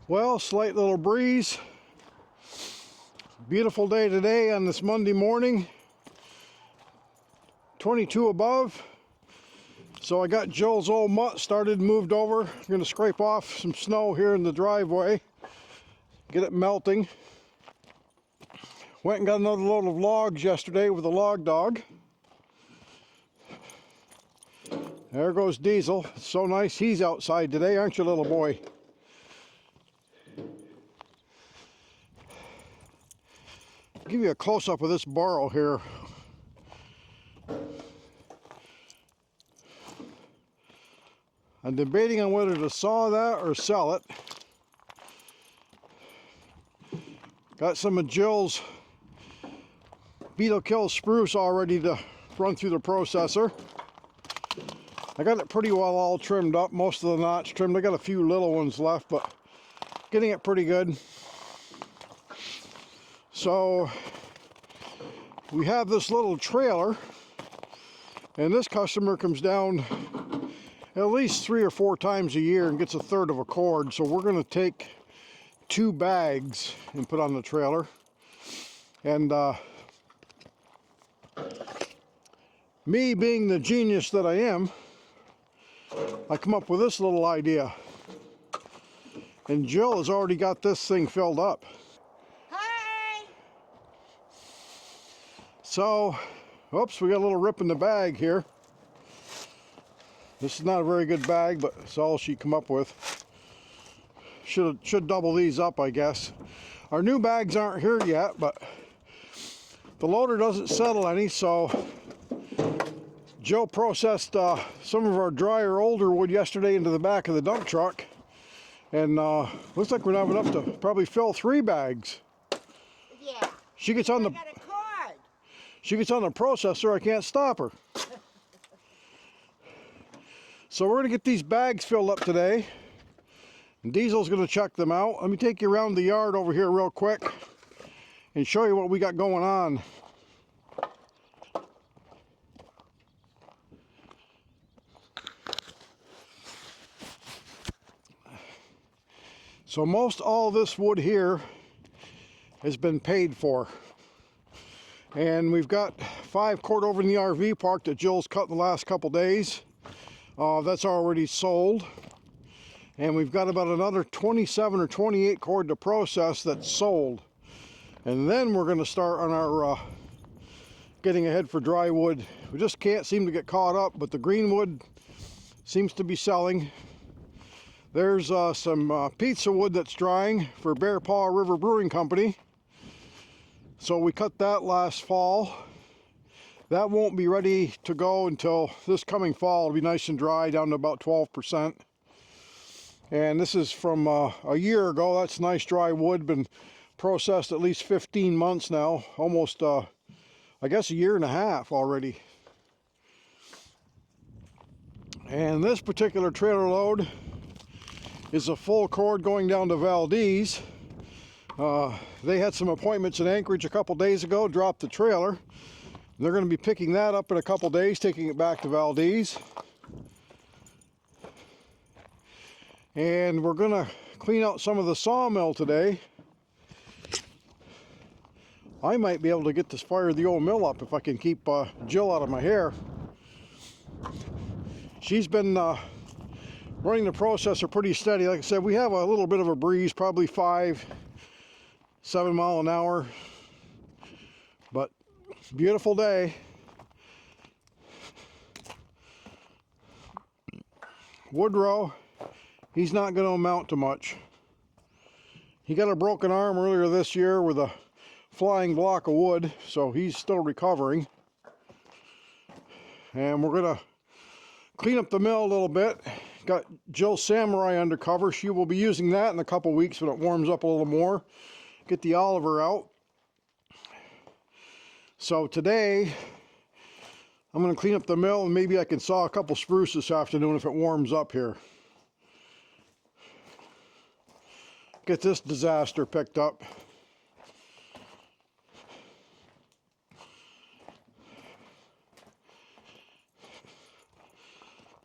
Well, slight little breeze. Beautiful day today on this Monday morning. 22 above. So I got Jill's old mutt started, moved over. I'm going to scrape off some snow here in the driveway. Get it melting. Went and got another load of logs yesterday with a log dog. There goes Diesel. It's so nice he's outside today, aren't you, little boy? I'll give you a close-up of this burl here. I'm debating on whether to saw that or sell it. Got some of Jill's beetle kill spruce all ready to run through the processor. I got it pretty well all trimmed up, most of the knots trimmed. I got a few little ones left, but getting it pretty good. So we have this little trailer, and this customer comes down at least 3 or 4 times a year and gets a third of a cord. So we're going to take 2 bags and put on the trailer. And me being the genius that I am, I come up with this little idea. And Jill has already got this thing filled up. Hi! So, oops, we got a little rip in the bag here. This is not a very good bag, but it's all she come up with. Should double these up, I guess. Our new bags aren't here yet, but the loader doesn't settle any, so Joe processed some of our drier older wood yesterday into the back of the dump truck, and looks like we're not enough to probably fill 3 bags. Yeah. She gets on I got a cord. She gets on the processor. I can't stop her. So we're gonna get these bags filled up today, and Diesel's gonna check them out. Let me take you around the yard over here real quick and show you what we got going on. So most all this wood here has been paid for. And we've got 5 cord over in the RV park that Jill's cut the last couple days. That's already sold. And we've got about another 27 or 28 cord to process that's sold. And then we're going to start on our getting ahead for dry wood. We just can't seem to get caught up, but the green wood seems to be selling. There's some pizza wood that's drying for Bear Paw River Brewing Company. So we cut that last fall. That won't be ready to go until this coming fall. It'll be nice and dry, down to about 12%. And this is from a year ago. That's nice dry wood, been processed at least 15 months now. Almost, I guess, a year and a half already. And this particular trailer load is a full cord going down to Valdez. They had some appointments in Anchorage a couple days ago, dropped the trailer. They're going to be picking that up in a couple days, taking it back to Valdez. And we're going to clean out some of the sawmill today. I might be able to get this fire the old mill up if I can keep Jill out of my hair. She's been running the processor pretty steady. Like I said, we have a little bit of a breeze, probably 5-7 mile an hour, but beautiful day. Woodrow, he's not going to amount to much. He got a broken arm earlier this year with a flying block of wood, so he's still recovering. And we're going to clean up the mill a little bit. Got Jill Samurai under cover. She will be using that in a couple weeks when it warms up a little more. Get the Oliver out. So today I'm going to clean up the mill, and maybe I can saw a couple spruce this afternoon if it warms up here. Get this disaster picked up.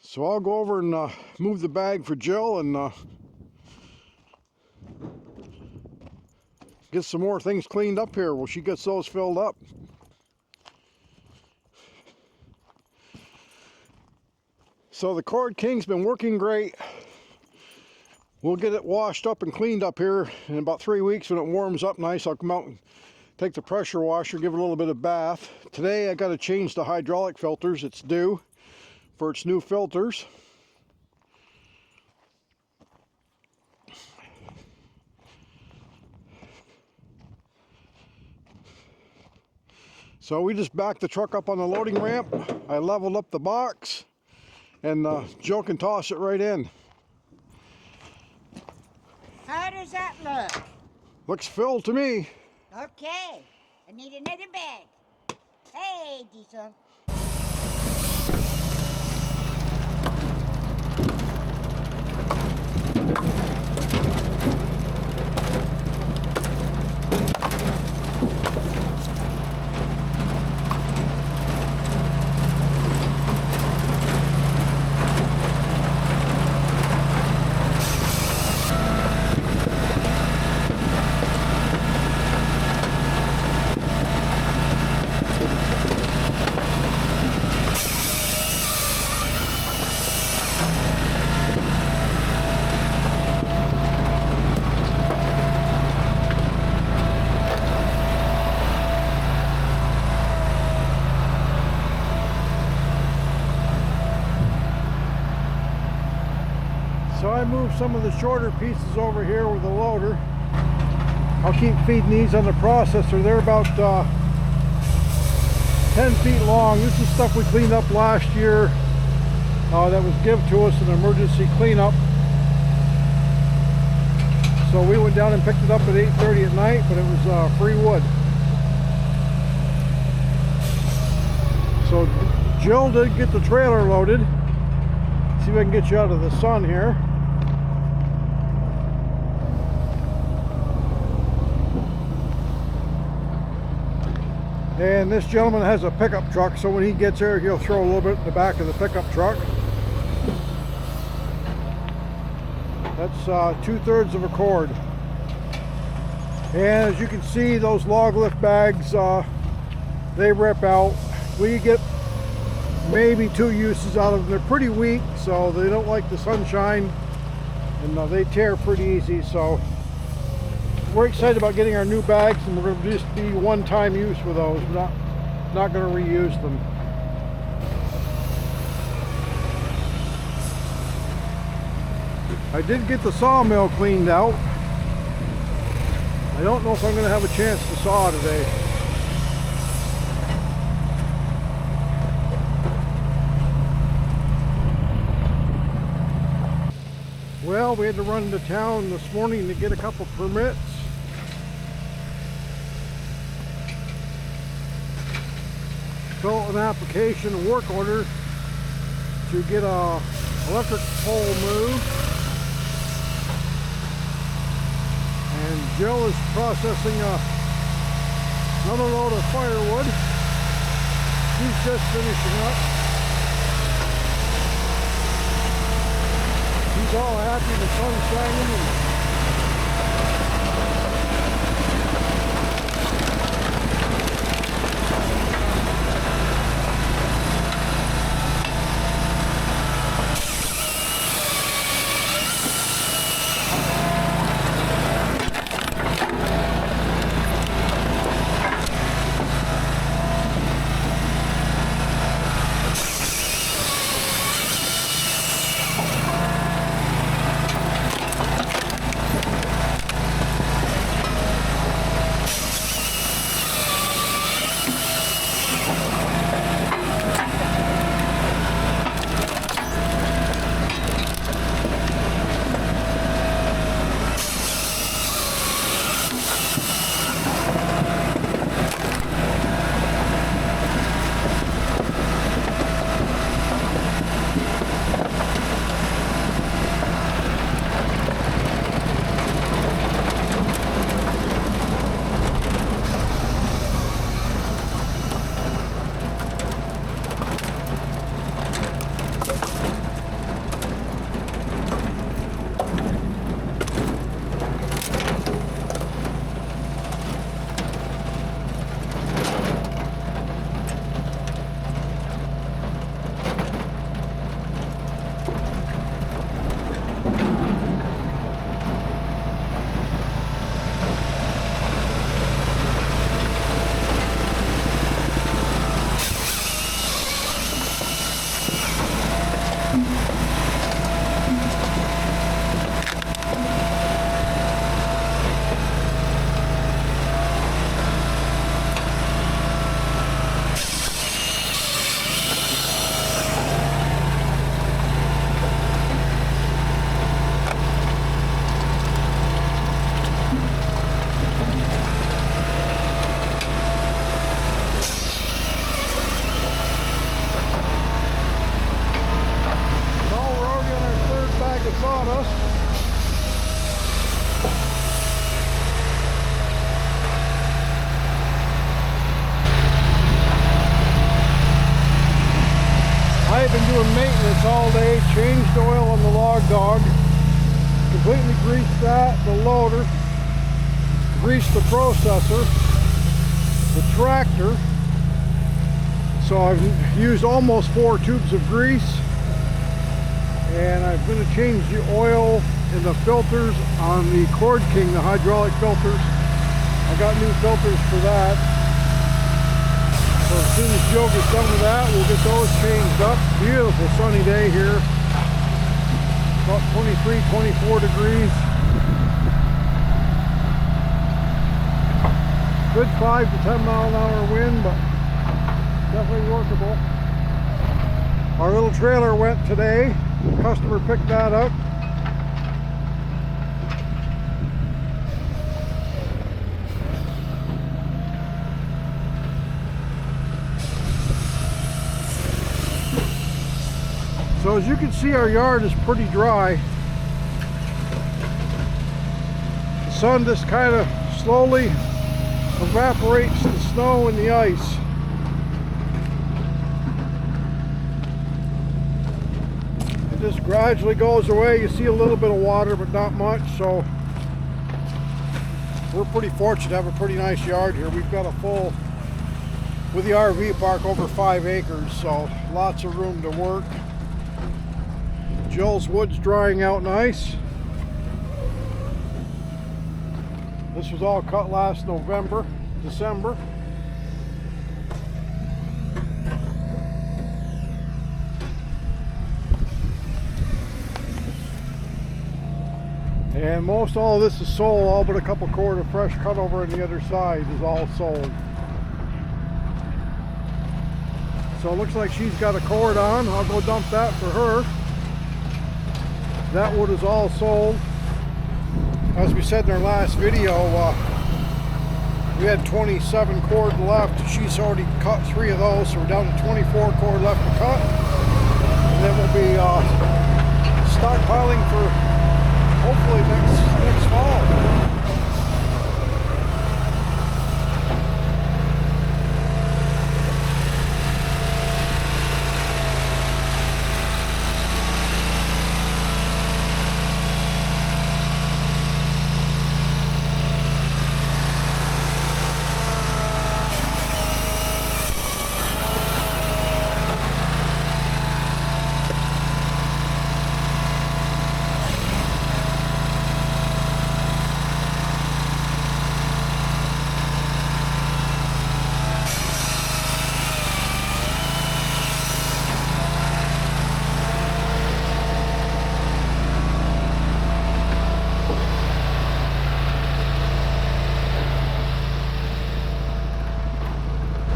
So I'll go over and move the bag for Jill, and get some more things cleaned up here while she gets those filled up. So the Cord King's been working great. We'll get it washed up and cleaned up here in about 3 weeks. When it warms up nice, I'll come out and take the pressure washer, give it a little bit of bath. Today I got to change the hydraulic filters. It's due for its new filters. So we just backed the truck up on the loading ramp. I leveled up the box, and Jill can toss it right in. How does that look? Looks filled to me. Okay. I need another bag. Hey, Diesel. So I moved some of the shorter pieces over here with the loader. I'll keep feeding these on the processor. They're about 10 feet long. This is stuff we cleaned up last year that was given to us in an emergency cleanup. So we went down and picked it up at 8:30 at night, but it was free wood. So Jill did get the trailer loaded. See if I can get you out of the sun here. And this gentleman has a pickup truck, so when he gets there, he'll throw a little bit in the back of the pickup truck. That's 2/3 of a cord. And as you can see, those log lift bags, they rip out. We get maybe 2 uses out of them. They're pretty weak, so they don't like the sunshine, and they tear pretty easy. So we're excited about getting our new bags, and we're going to just be one-time use with those. We're not going to reuse them. I did get the sawmill cleaned out. I don't know if I'm going to have a chance to saw today. Well, we had to run to town this morning to get a couple permits. Fill out an application, a work order to get a electric pole moved. And Jill is processing another load of firewood. She's just finishing up. She's all happy, the sun's shining. this all day, changed oil on the log dog, completely greased that, the loader, greased the processor, the tractor. So I've used almost 4 tubes of grease, and I'm going to change the oil in the filters on the Cord King, the hydraulic filters. I got new filters for that. So as soon as Joe gets done with that, we'll get those changed up. Beautiful sunny day here. About 23, 24 degrees. Good 5 to 10 mile an hour wind, but definitely workable. Our little trailer went today. The customer picked that up. So as you can see, our yard is pretty dry. The sun just kind of slowly evaporates the snow and the ice. It just gradually goes away. You see a little bit of water, but not much. So we're pretty fortunate to have a pretty nice yard here. We've got a full, with the RV park, over 5 acres, so lots of room to work. Joel's wood's drying out nice. This was all cut last December. And most all of this is sold, all but a couple cord of fresh cut over on the other side is all sold. So it looks like she's got a cord on. I'll go dump that for her. That wood is all sold. As we said in our last video, we had 27 cord left. She's already cut 3 of those, so we're down to 24 cord left to cut. And then we'll be stockpiling for hopefully next fall.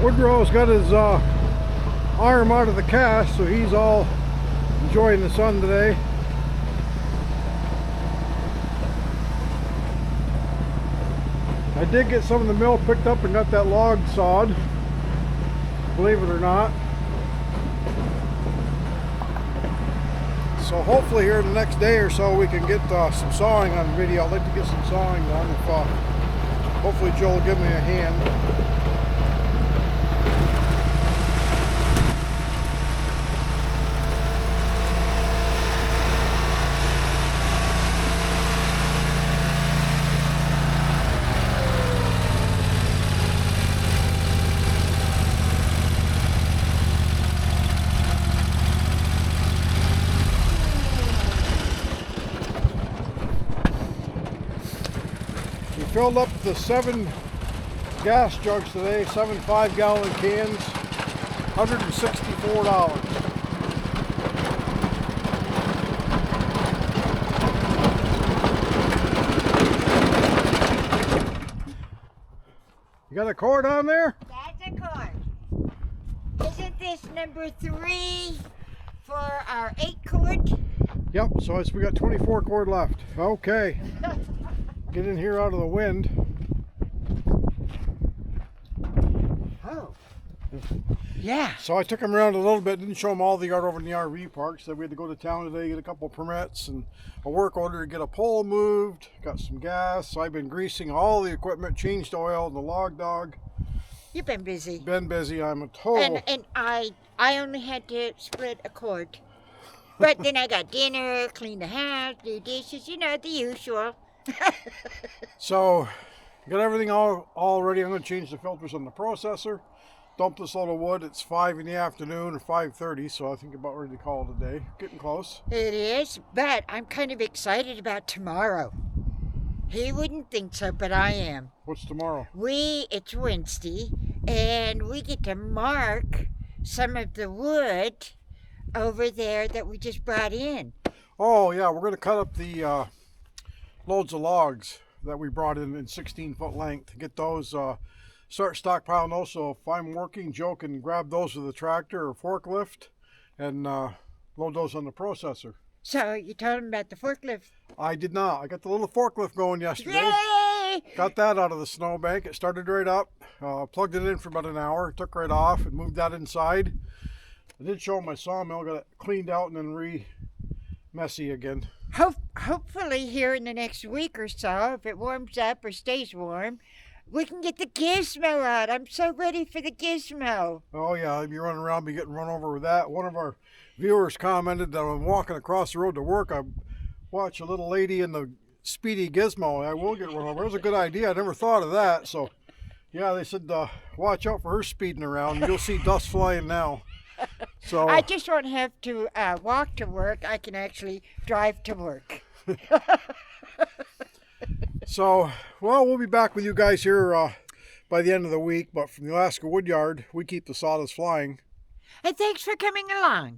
Woodrow's got his arm out of the cast, so he's all enjoying the sun today. I did get some of the mill picked up and got that log sawed, believe it or not. So hopefully here in the next day or so we can get some sawing on video. I'd like to get some sawing done. If hopefully Joel will give me a hand. Filled up the 7 gas jugs today, 7 5-gallon cans, $164. You got a cord on there? That's a cord. Isn't this number 3 for our 8 cord? Yep, so we got 24 cord left. Okay. Get in here out of the wind. Oh. Yeah. So I took him around a little bit, didn't show him all the yard over in the RV park. So we had to go to town today, get a couple permits and a work order to get a pole moved. Got some gas. So I've been greasing all the equipment, changed oil, the log dog. You've been busy. Been busy. I'm a total. And I only had to split a cord. But then I got dinner, clean the house, do dishes, you know, the usual. So, got everything all ready. I'm going to change the filters on the processor. Dump this load of wood. It's 5 in the afternoon or 5:30, so I think about ready to call it a day. Getting close. It is, but I'm kind of excited about tomorrow. He wouldn't think so, but I am. What's tomorrow? It's Wednesday, and we get to mark some of the wood over there that we just brought in. Oh yeah, we're going to cut up the loads of logs that we brought in 16-foot length. Get those, start stockpiling those, so if I'm working, Joe can grab those with a tractor or forklift and load those on the processor. So you told him about the forklift? I did not. I got the little forklift going yesterday. Yay! Got that out of the snowbank. It started right up. Plugged it in for about an hour. Took right off and moved that inside. I did show my sawmill. Got it cleaned out and then messy again. Hopefully here in the next week or so, if it warms up or stays warm, we can get the gizmo out. I'm so ready for the gizmo. Oh yeah, I'd be running around, be getting run over with that. One of our viewers commented that I'm walking across the road to work. I watch a little lady in the speedy gizmo. I will get run over. It was a good idea. I never thought of that. So yeah, they said watch out for her speeding around. You'll see dust flying now. So I just won't have to walk to work. I can actually drive to work. So, well, we'll be back with you guys here by the end of the week. But from the Alaska Woodyard, we keep the sawdust flying. And thanks for coming along.